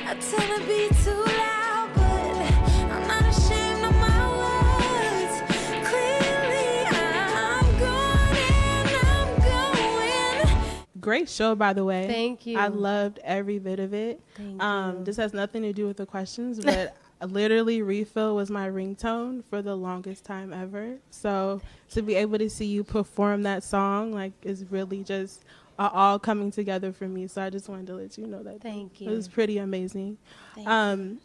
I tend to be too loud, but I'm not ashamed of my words. Clearly, I'm going. Great show, by the way. Thank you. I loved every bit of it. Thank you. This has nothing to do with the questions, but literally Refill was my ringtone for the longest time ever. So to be able to see you perform that song, like, is really just all coming together for me. So I just wanted to let you know that. Thank you. It was pretty amazing. Thank you.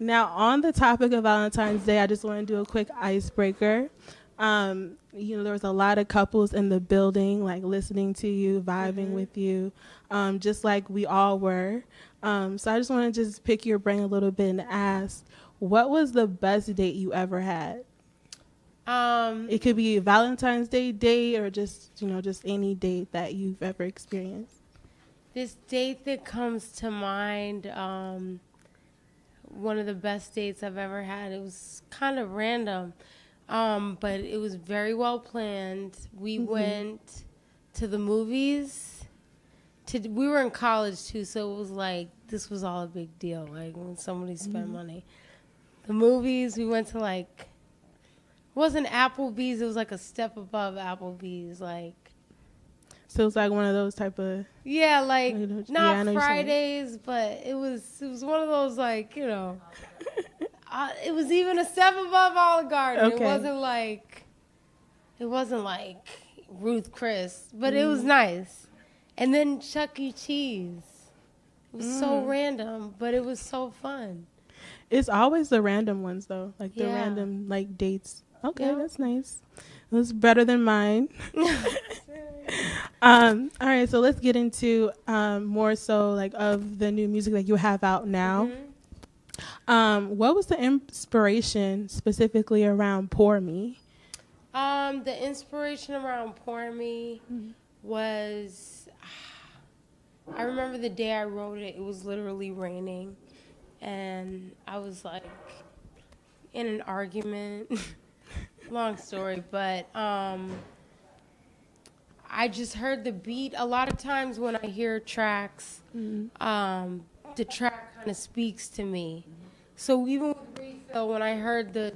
Now, on the topic of Valentine's Day, I just want to do a quick icebreaker. There was a lot of couples in the building, like listening to you, vibing with you, just like we all were. So I just want to just pick your brain a little bit and ask, what was the best date you ever had? It could be a Valentine's Day date or just any date that you've ever experienced. This date that comes to mind, one of the best dates I've ever had. It was kind of random, but it was very well planned. We went to the movies. We were in college, too, so it was like this was all a big deal, like when somebody spent money. The movies, we went to, like, it wasn't Applebee's. It was like a step above Applebee's, like. So it's like one of those type of. Yeah, like not I Fridays, but it was one of those, like, it was even a step above Olive Garden. Okay. It wasn't like Ruth Chris, but it was nice. And then Chuck E. Cheese. It was so random, but it was so fun. It's always the random ones, though, like the Yeah. random like dates. Okay, Yeah. that's nice. It was better than mine. All right, so let's get into more so like of the new music that you have out now. What was the inspiration specifically around Pour Me? The inspiration around Pour Me was, I remember the day I wrote it, it was literally raining. And I was like in an argument. Long story, but I just heard the beat. A lot of times when I hear tracks, the track kind of speaks to me. So even with Refill, when I heard the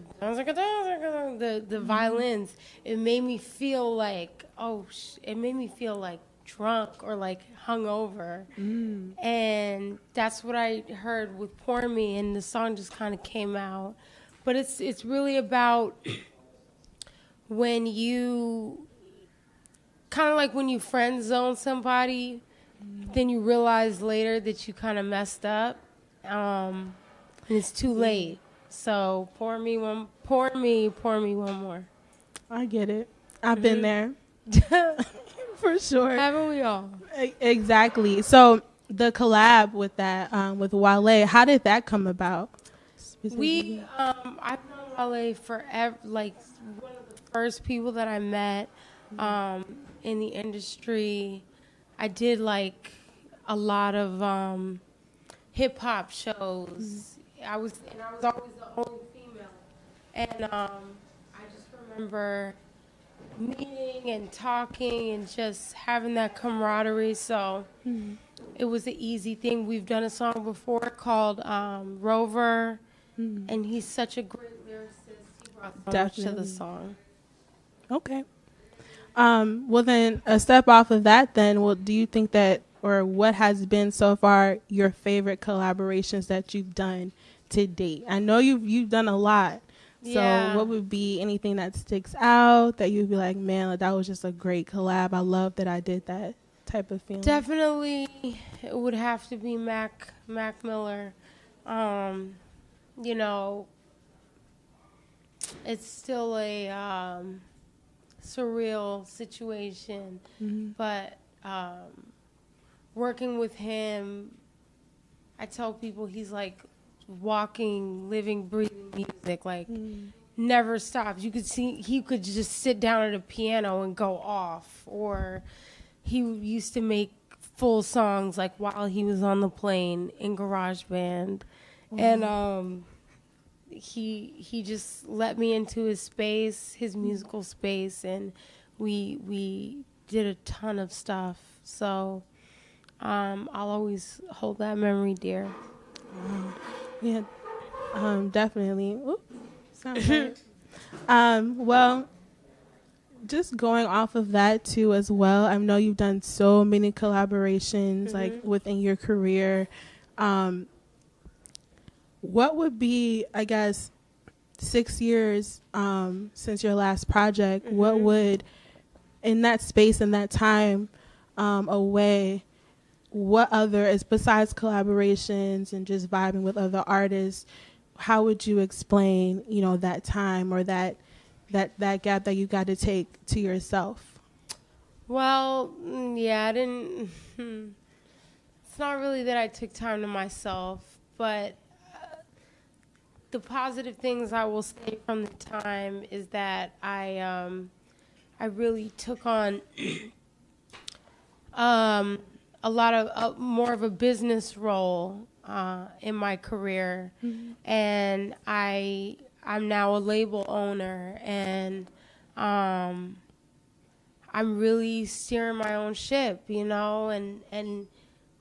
violins, it made me feel like, it made me feel like drunk or like hungover. And that's what I heard with Pour Me, and the song just kind of came out. But it's really about when you kind of like when you friend zone somebody, then you realize later that you kind of messed up, and it's too late. So pour me one more. I get it. I've been there. For sure. Haven't we all? Exactly. So the collab with that, with Wale, how did that come about? I've known Wale forever, like one of the first people that I met in the industry. I did like a lot of hip hop shows. I was always the only female, and I just remember meeting and talking and just having that camaraderie. So it was an easy thing. We've done a song before called Rover, and he's such a great lyricist. He brought so much to the song. Okay. Well, then, a step off of that, then, do you think that, or what has been so far your favorite collaborations that you've done to date? I know you've done a lot. So what would be anything that sticks out that you'd be like, man, like, that was just a great collab. I love that I did that type of feeling. Definitely, it would have to be Mac Miller. It's still a surreal situation, but working with him, I tell people he's like walking, living, breathing music, like never stops. You could see he could just sit down at a piano and go off, or he used to make full songs like while he was on the plane in GarageBand, and he just let me into his space, his musical space, and we did a ton of stuff. So I'll always hold that memory dear. Yeah, definitely. Oop, sounds right. Well, just going off of that too as well. I know you've done so many collaborations like within your career. What would be, I guess, 6 years since your last project? What would, in that space and that time away, what other is besides collaborations and just vibing with other artists? How would you explain, that time or that gap that you got to take to yourself? Well, yeah, I didn't. It's not really that I took time to myself, but the positive things I will say from the time is that I really took on a lot of more of a business role in my career, and I'm now a label owner, and I'm really steering my own ship, and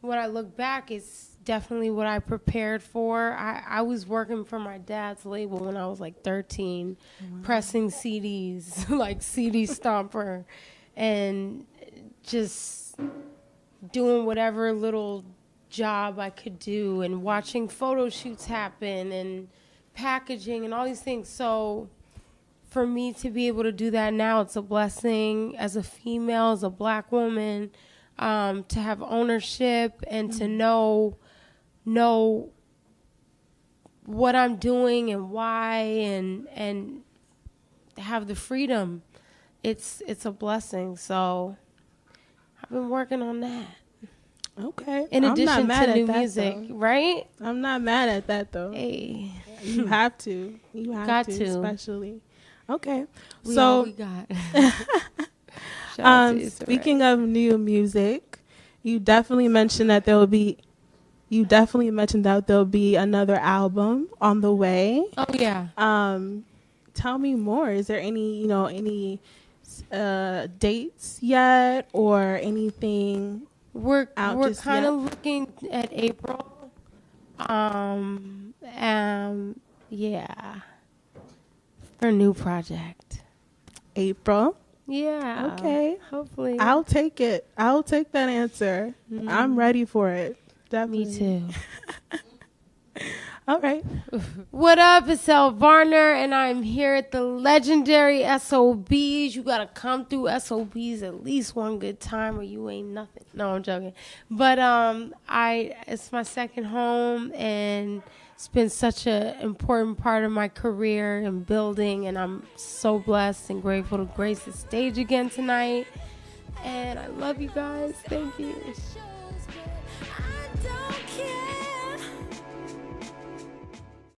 when I look back, it's definitely what I prepared for. I was working for my dad's label when I was like 13, pressing CDs, like CD Stomper, and just doing whatever little job I could do and watching photo shoots happen and packaging and all these things. So for me to be able to do that now, it's a blessing as a female, as a black woman, to have ownership and to know what I'm doing and why and have the freedom. It's a blessing. So I've been working on that. Okay. In addition to new that, music, though. right? I'm not mad at that though. Hey. You have to. You have Got to, to. especially. Okay. We all we got. Shout out to Issa speaking Rae. of new music, you definitely mentioned that there'll be another album on the way. Oh yeah. Tell me more. Is there any dates yet or anything? We're out kind just yet? of looking at April. Yeah. For a new project. April. Yeah. Okay. Hopefully. I'll take it. I'll take that answer. I'm ready for it. Definitely. Me too. All right. What up? It's Elle Varner, and I'm here at the legendary SOBs. You gotta come through SOBs at least one good time, or you ain't nothing. No, I'm joking. But it's my second home, and it's been such an important part of my career and building, and I'm so blessed and grateful to grace the stage again tonight. And I love you guys. Thank you.